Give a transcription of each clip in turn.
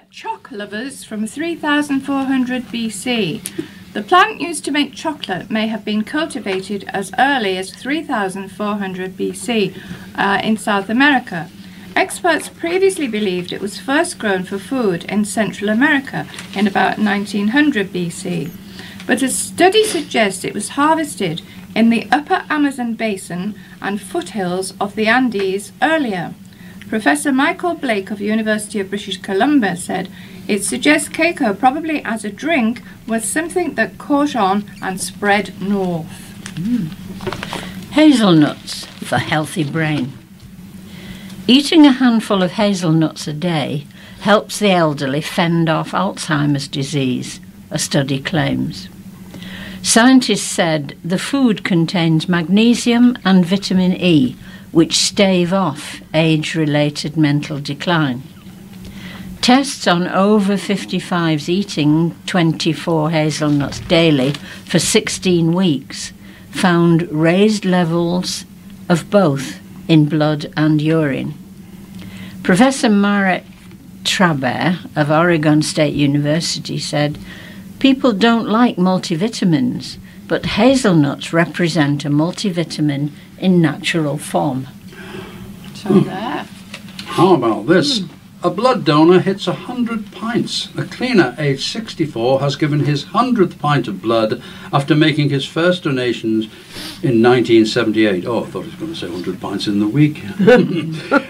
Chalk lovers from 3400 BC. The plant used to make chocolate may have been cultivated as early as 3400 BC in South America. Experts previously believed it was first grown for food in Central America in about 1900 BC, but a study suggests it was harvested in the upper Amazon basin and foothills of the Andes earlier. Professor Michael Blake of University of British Columbia said, "It suggests cacao probably as a drink was something that caught on and spread north." Hazelnuts for healthy brain. Eating a handful of hazelnuts a day helps the elderly fend off Alzheimer's disease, a study claims. Scientists said the food contains magnesium and vitamin E, which stave off age-related mental decline. Tests on over 55s eating 24 hazelnuts daily for 16 weeks found raised levels of both in blood and urine. Professor Marit Traber of Oregon State University said, "People don't like multivitamins, but hazelnuts represent a multivitamin in natural form." So there. How about this? A blood donor hits 100 pints. A cleaner aged 64 has given his 100th pint of blood after making his first donations in 1978. Oh, I thought he was going to say 100 pints in the week.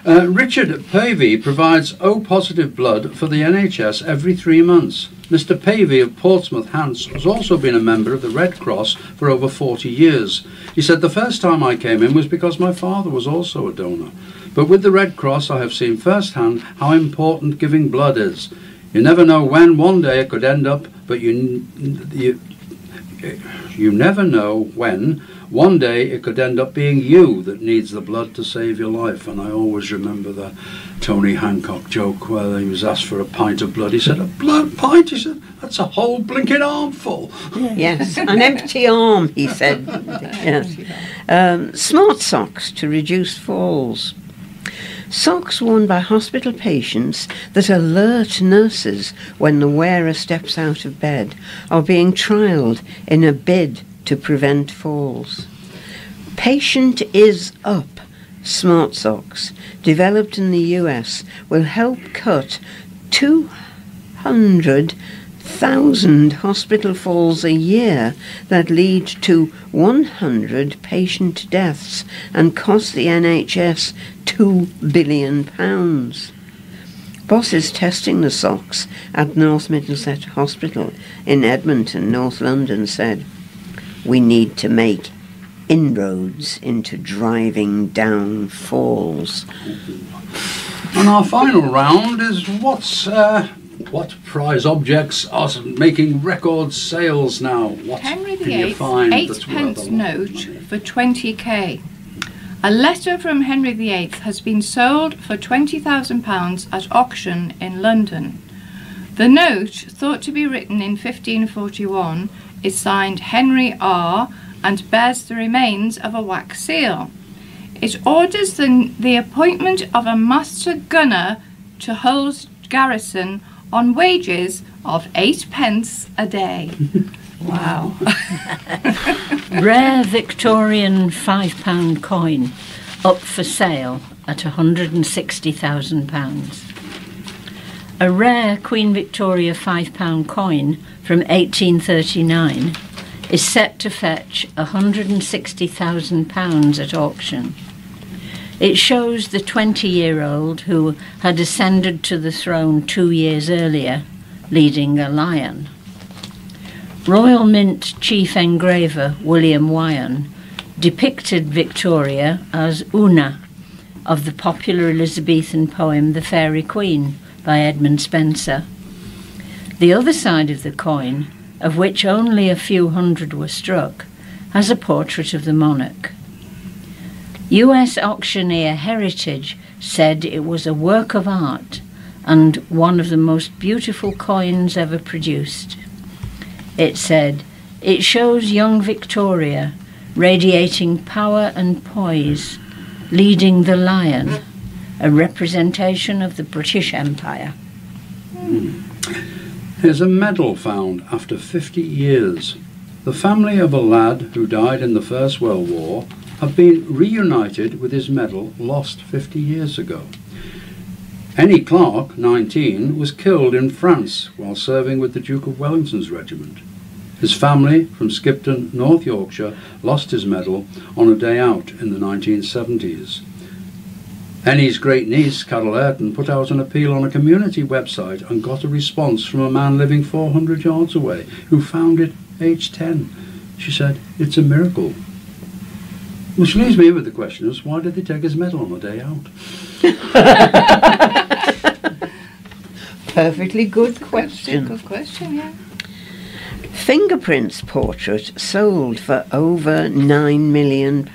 Richard Pavey provides O-positive blood for the NHS every 3 months. Mr. Pavey of Portsmouth, Hants, has also been a member of the Red Cross for over 40 years. He said, "The first time I came in was because my father was also a donor. But with the Red Cross, I have seen firsthand how important giving blood is. You never know when one day it could end up, but you never know when one day it could end up being you that needs the blood to save your life." And I always remember the Tony Hancock joke where he was asked for a pint of blood. He said, "A blood pint?" He said, "That's a whole blinking armful." Yes, an empty arm, he said. Yes. Smart socks to reduce falls. Socks worn by hospital patients that alert nurses when the wearer steps out of bed are being trialled in a bid to prevent falls. Patient is Up smart socks, developed in the US, will help cut 200,000 hospital falls a year that lead to 100 patient deaths and cost the NHS £2 billion. Bosses testing the socks at North Middlesex Hospital in Edmonton, North London, said, "We need to make inroads into driving down falls." And our final round is what prize objects are making record sales now? What Henry can you VIII, find that's worth a 8pence lot? note for 20k. A letter from Henry VIII has been sold for £20,000 at auction in London. The note, thought to be written in 1541, is signed Henry R. and bears the remains of a wax seal. It orders the appointment of a master gunner to Hull's garrison on wages of 8pence a day. Wow. Rare Victorian £5 coin up for sale at £160,000. A rare Queen Victoria £5 coin from 1839 is set to fetch £160,000 at auction. It shows the 20-year-old who had ascended to the throne 2 years earlier, leading a lion. Royal Mint chief engraver William Wyon depicted Victoria as Una of the popular Elizabethan poem The Fairy Queen by Edmund Spenser. The other side of the coin, of which only a few hundred were struck, has a portrait of the monarch. US auctioneer Heritage said it was a work of art and one of the most beautiful coins ever produced. It said, "It shows young Victoria radiating power and poise, leading the lion, a representation of the British Empire." Here's a medal found after 50 years. The family of a lad who died in the First World War have been reunited with his medal lost 50 years ago. Henry Clark, 19, was killed in France while serving with the Duke of Wellington's regiment. His family from Skipton, North Yorkshire, lost his medal on a day out in the 1970s. Henry's great niece, Carol Ayrton, put out an appeal on a community website and got a response from a man living 400 yards away who found it aged 10. She said, "It's a miracle." Which leaves me with the question is, why did they take his medal on the day out? Perfectly good question. Good question, yeah. Fingerprints portrait sold for over £9 million.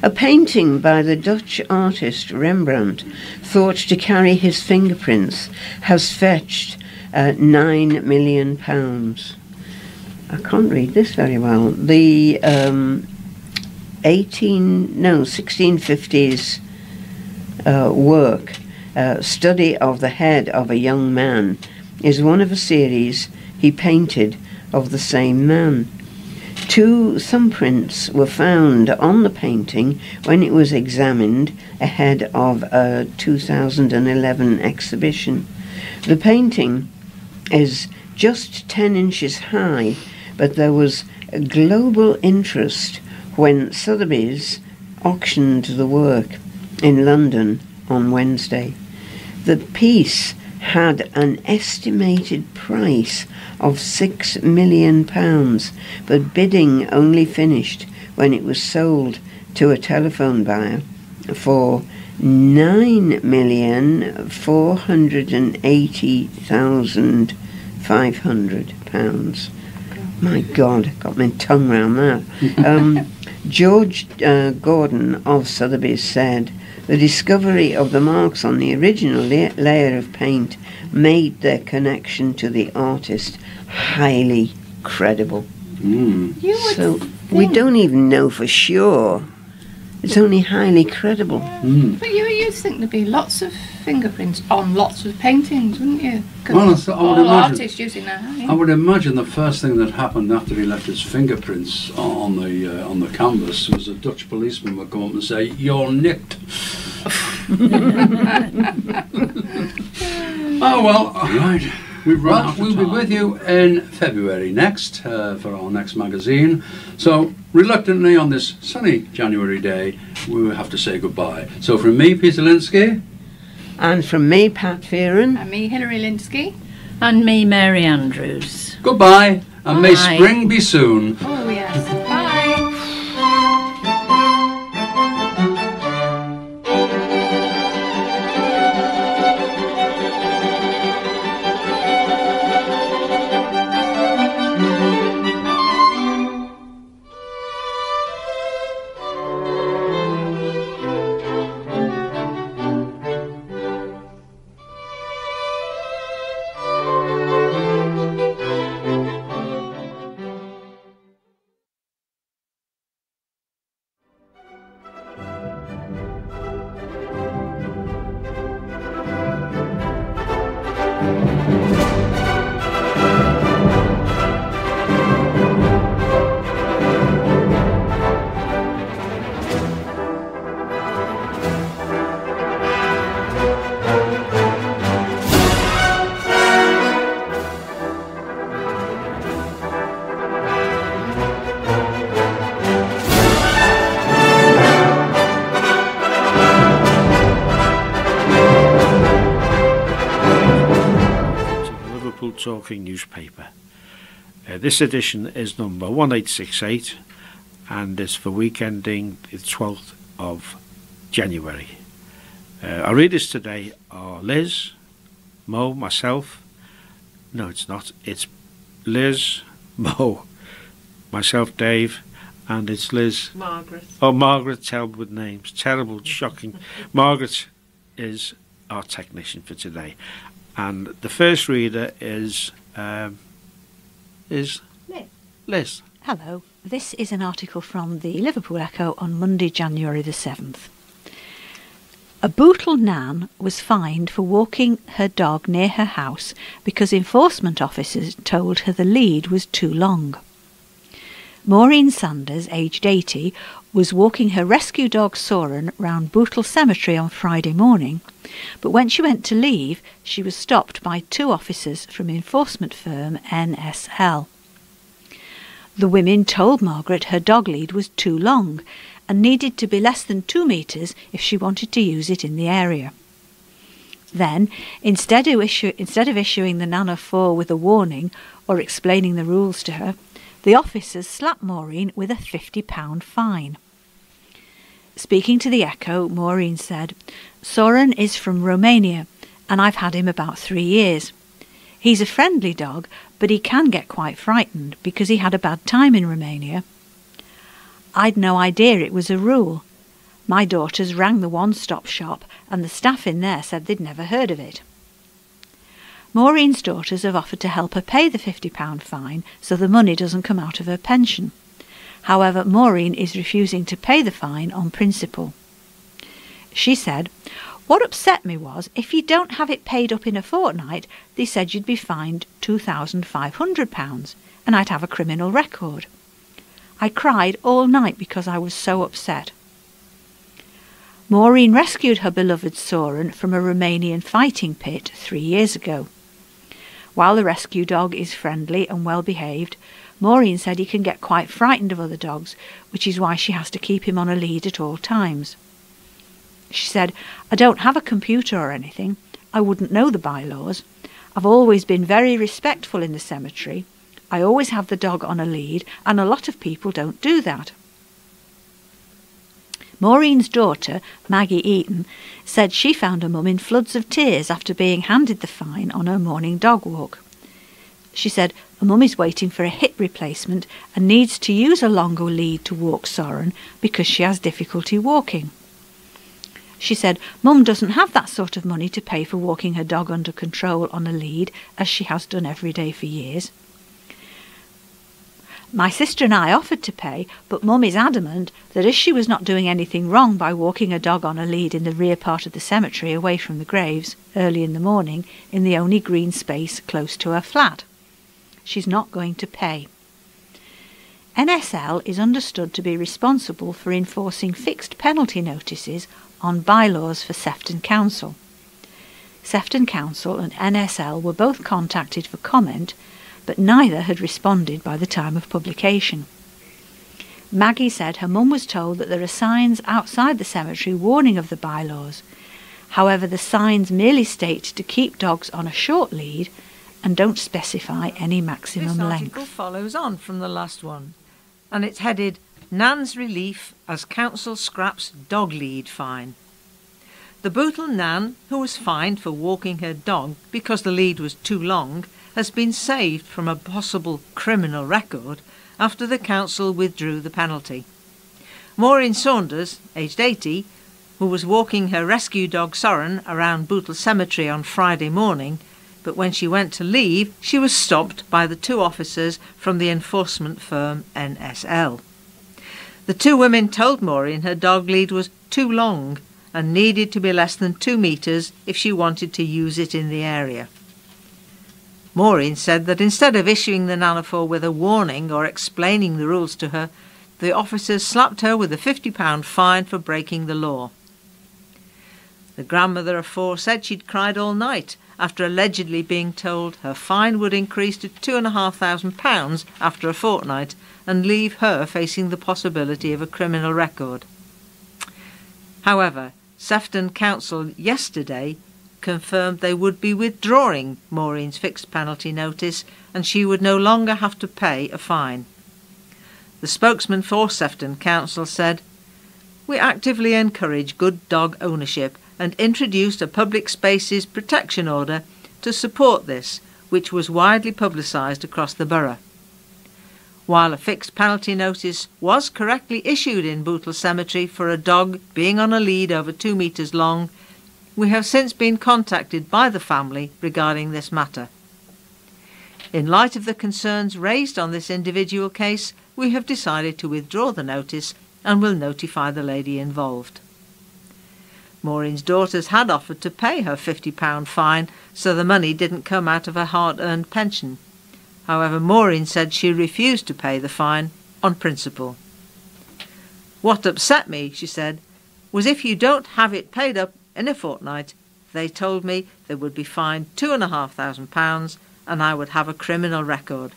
A painting by the Dutch artist Rembrandt, thought to carry his fingerprints, has fetched £9 million. I can't read this very well. The 1650s work, Study of the Head of a Young Man, is one of a series he painted of the same man. 2 thumbprints were found on the painting when it was examined ahead of a 2011 exhibition. The painting is just 10 inches high, but there was a global interest when Sotheby's auctioned the work in London on Wednesday. The piece had an estimated price of £6 million, but bidding only finished when it was sold to a telephone buyer for £9,480,500. My God, got my tongue round that. George Gordon of Sotheby's said, "The discovery of the marks on the original layer of paint made their connection to the artist highly credible." So we don't even know for sure. It's only highly credible. But you think there'd be lots of fingerprints on lots of paintings, wouldn't you? 'Cause Well, I would all imagine- artists using their hand. I would imagine the first thing that happened after he left his fingerprints on the canvas was a Dutch policeman would come up and say, "You're nicked." Oh well, all right. We'll be with you in February next for our next magazine. So reluctantly on this sunny January day, we will have to say goodbye. So from me, Peter Lynskey. And from me, Pat Fearon. And me, Hilary Lynskey. And me, Mary Andrews. Goodbye, and may Bye. spring be soon. Oh yes. Bye. Talking newspaper. This edition is number 1868 and is for week ending the 12th of January. Our readers today are Liz, Mo, myself. No, it's not. It's Liz, Mo, myself, Dave, and it's Liz. Margaret. Oh, Margaret, terrible with names. Terrible, shocking. Margaret is our technician for today. And the first reader is Liz. Hello. This is an article from the Liverpool Echo on Monday, January the 7th. A Bootle Nan was fined for walking her dog near her house because enforcement officers told her the lead was too long. Maureen Sanders, aged 80, was walking her rescue dog Soren round Bootle Cemetery on Friday morning, but when she went to leave, she was stopped by 2 officers from enforcement firm NSL. The women told Margaret her dog lead was too long and needed to be less than 2 metres if she wanted to use it in the area. Then, instead of issuing the Nan of 4 with a warning or explaining the rules to her, the officers slapped Maureen with a £50 fine. Speaking to the Echo, Maureen said, "Soren is from Romania and I've had him about 3 years. He's a friendly dog, but he can get quite frightened because he had a bad time in Romania. I'd no idea it was a rule. My daughters rang the one-stop shop and the staff in there said they'd never heard of it." Maureen's daughters have offered to help her pay the £50 fine so the money doesn't come out of her pension. However, Maureen is refusing to pay the fine on principle. She said, "What upset me was, if you don't have it paid up in a fortnight, they said you'd be fined £2,500 and I'd have a criminal record. I cried all night because I was so upset." Maureen rescued her beloved Soren from a Romanian fighting pit 3 years ago. While the rescue dog is friendly and well behaved, Maureen said he can get quite frightened of other dogs, which is why she has to keep him on a lead at all times. She said, "I don't have a computer or anything. I wouldn't know the bylaws. I've always been very respectful in the cemetery. I always have the dog on a lead, and a lot of people don't do that." Maureen's daughter, Maggie Eaton, said she found her mum in floods of tears after being handed the fine on her morning dog walk. She said her mum is waiting for a hip replacement and needs to use a longer lead to walk Soren because she has difficulty walking. She said Mum doesn't have that sort of money to pay for walking her dog under control on a lead, as she has done every day for years. "My sister and I offered to pay, but Mum is adamant that as she was not doing anything wrong by walking a dog on a lead in the rear part of the cemetery away from the graves early in the morning in the only green space close to her flat. She's not going to pay." NSL is understood to be responsible for enforcing fixed penalty notices on bylaws for Sefton Council. Sefton Council and NSL were both contacted for comment, but neither had responded by the time of publication. Maggie said her mum was told that there are signs outside the cemetery warning of the bylaws. However, the signs merely state to keep dogs on a short lead and don't specify any maximum length. This article follows on from the last one, and it's headed "Nan's Relief as Council Scraps Dog Lead Fine." The Bootle Nan, who was fined for walking her dog because the lead was too long, has been saved from a possible criminal record after the council withdrew the penalty. Maureen Saunders, aged 80, who was walking her rescue dog Soren around Bootle Cemetery on Friday morning, but when she went to leave, she was stopped by the 2 officers from the enforcement firm NSL. The 2 women told Maureen her dog lead was too long and needed to be less than 2 metres if she wanted to use it in the area. Maureen said that instead of issuing the Nanafor with a warning or explaining the rules to her, the officers slapped her with a £50 fine for breaking the law. The grandmother of 4 said she'd cried all night after allegedly being told her fine would increase to £2,500 after a fortnight and leave her facing the possibility of a criminal record. However, Sefton Council yesterday confirmed they would be withdrawing Maureen's fixed penalty notice and she would no longer have to pay a fine. The spokesman for Sefton Council said, "We actively encourage good dog ownership and introduced a public spaces protection order to support this, which was widely publicised across the borough. While a fixed penalty notice was correctly issued in Bootle Cemetery for a dog being on a lead over 2 metres long, we have since been contacted by the family regarding this matter. In light of the concerns raised on this individual case, we have decided to withdraw the notice and will notify the lady involved." Maureen's daughters had offered to pay her £50 fine so the money didn't come out of her hard-earned pension. However, Maureen said she refused to pay the fine on principle. "What upset me," she said, "was if you don't have it paid up in a fortnight, they told me they would be fined £2,500 and I would have a criminal record.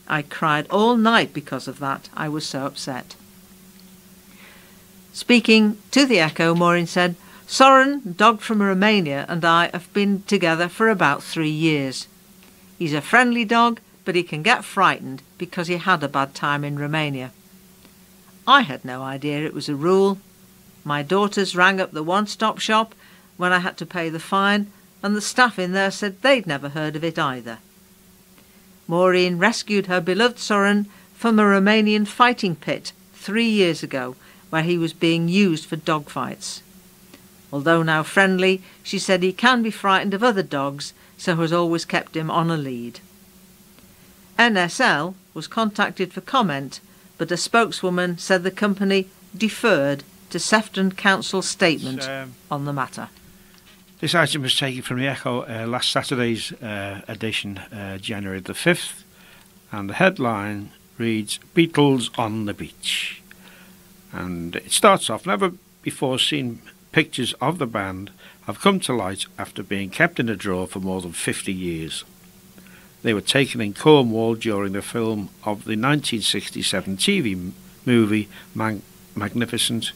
I cried all night because of that. I was so upset." Speaking to the Echo, Maureen said, "Soren, dog from Romania, and I have been together for about 3 years. He's a friendly dog, but he can get frightened because he had a bad time in Romania. I had no idea it was a rule. My daughters rang up the one-stop shop when I had to pay the fine, and the staff in there said they'd never heard of it either." Maureen rescued her beloved Soren from a Romanian fighting pit 3 years ago, where he was being used for dog fights. Although now friendly, she said he can be frightened of other dogs, so has always kept him on a lead. NSL was contacted for comment, but a spokeswoman said the company deferred to Sefton Council's statement on the matter. This item was taken from the Echo last Saturday's edition, January the 5th, and the headline reads, "Beatles on the Beach." And it starts off, "Never before seen pictures of the band have come to light after being kept in a drawer for more than 50 years. They were taken in Cornwall during the film of the 1967 TV movie Magnificent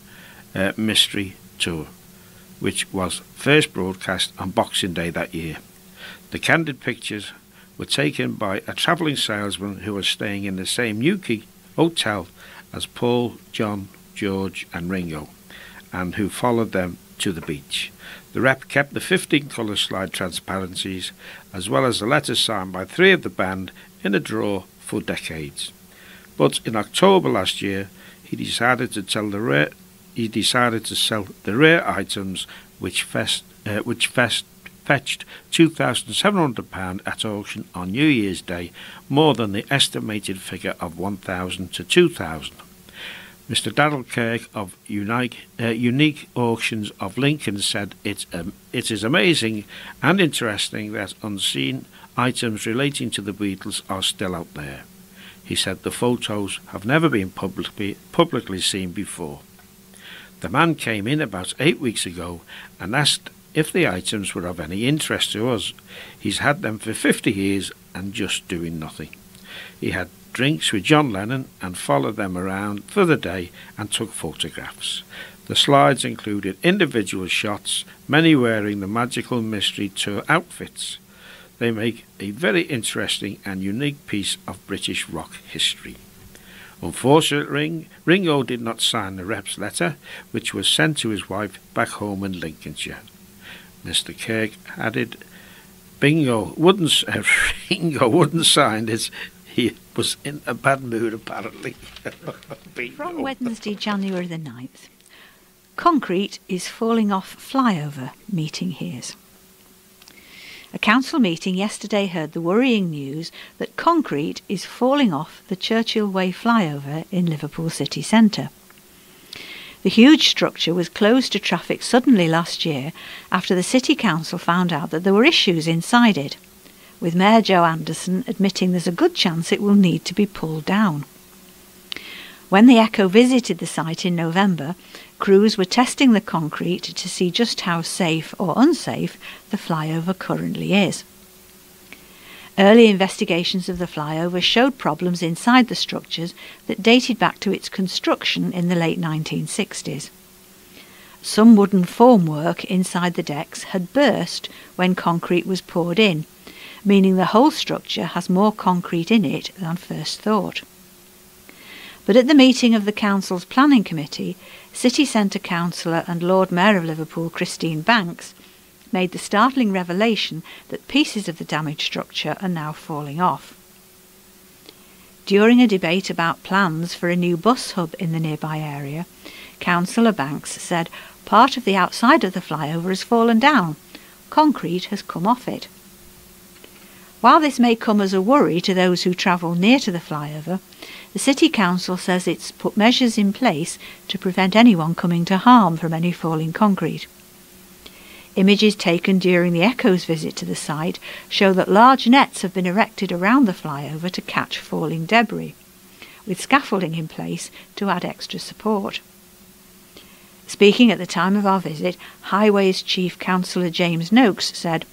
Mystery Tour, which was first broadcast on Boxing Day that year. The candid pictures were taken by a travelling salesman who was staying in the same Newquay hotel as Paul, John, George and Ringo, and who followed them to the beach. The rep kept the 15 colour slide transparencies, as well as the letters signed by 3 of the band, in a drawer for decades. But in October last year, he decided to sell the rare items which fetched £2,700 at auction on New Year's Day, more than the estimated figure of 1,000 to 2,000. Mr. Daryl Kirk of Unique Auctions of Lincoln said it is amazing and interesting that unseen items relating to the Beatles are still out there. He said the photos have never been publicly seen before. The man came in about 8 weeks ago and asked if the items were of any interest to us. He's had them for 50 years and just doing nothing. He had drinks with John Lennon and followed them around for the day and took photographs. The slides included individual shots, many wearing the Magical Mystery Tour outfits. They make a very interesting and unique piece of British rock history. Unfortunately, Ringo did not sign the rep's letter, which was sent to his wife back home in Lincolnshire. Mr. Kirk added, Ringo wouldn't sign it. He was in a bad mood, apparently. From Wednesday, January the 9th. Concrete is falling off flyover, meeting hears. A council meeting yesterday heard the worrying news that concrete is falling off the Churchill Way flyover in Liverpool city centre. The huge structure was closed to traffic suddenly last year after the City Council found out that there were issues inside it, with Mayor Joe Anderson admitting there's a good chance it will need to be pulled down. When the Echo visited the site in November, crews were testing the concrete to see just how safe or unsafe the flyover currently is. Early investigations of the flyover showed problems inside the structures that dated back to its construction in the late 1960s. Some wooden formwork inside the decks had burst when concrete was poured in, meaning the whole structure has more concrete in it than first thought. But at the meeting of the Council's Planning Committee, City Centre Councillor and Lord Mayor of Liverpool, Christine Banks, made the startling revelation that pieces of the damaged structure are now falling off. During a debate about plans for a new bus hub in the nearby area, Councillor Banks said part of the outside of the flyover has fallen down. Concrete has come off it. While this may come as a worry to those who travel near to the flyover, the City Council says it's put measures in place to prevent anyone coming to harm from any falling concrete. Images taken during the Echo's visit to the site show that large nets have been erected around the flyover to catch falling debris, with scaffolding in place to add extra support. Speaking at the time of our visit, Highways Chief Councillor James Noakes said,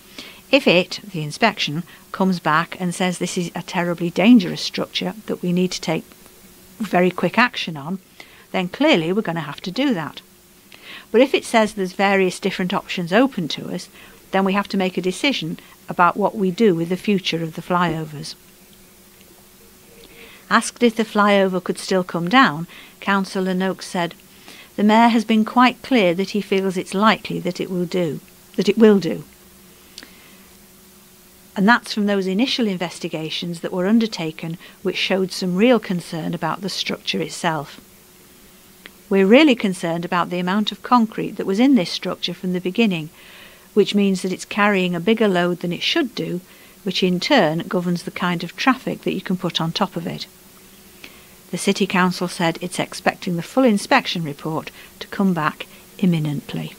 "If it, the inspection, comes back and says this is a terribly dangerous structure that we need to take very quick action on, then clearly we're going to have to do that. But if it says there's various different options open to us, then we have to make a decision about what we do with the future of the flyovers." Asked if the flyover could still come down, Councillor Noakes said, "The Mayor has been quite clear that he feels it's likely that it will do. And that's from those initial investigations that were undertaken which showed some real concern about the structure itself. We're really concerned about the amount of concrete that was in this structure from the beginning, which means that it's carrying a bigger load than it should do, which in turn governs the kind of traffic that you can put on top of it." The City Council said it's expecting the full inspection report to come back imminently.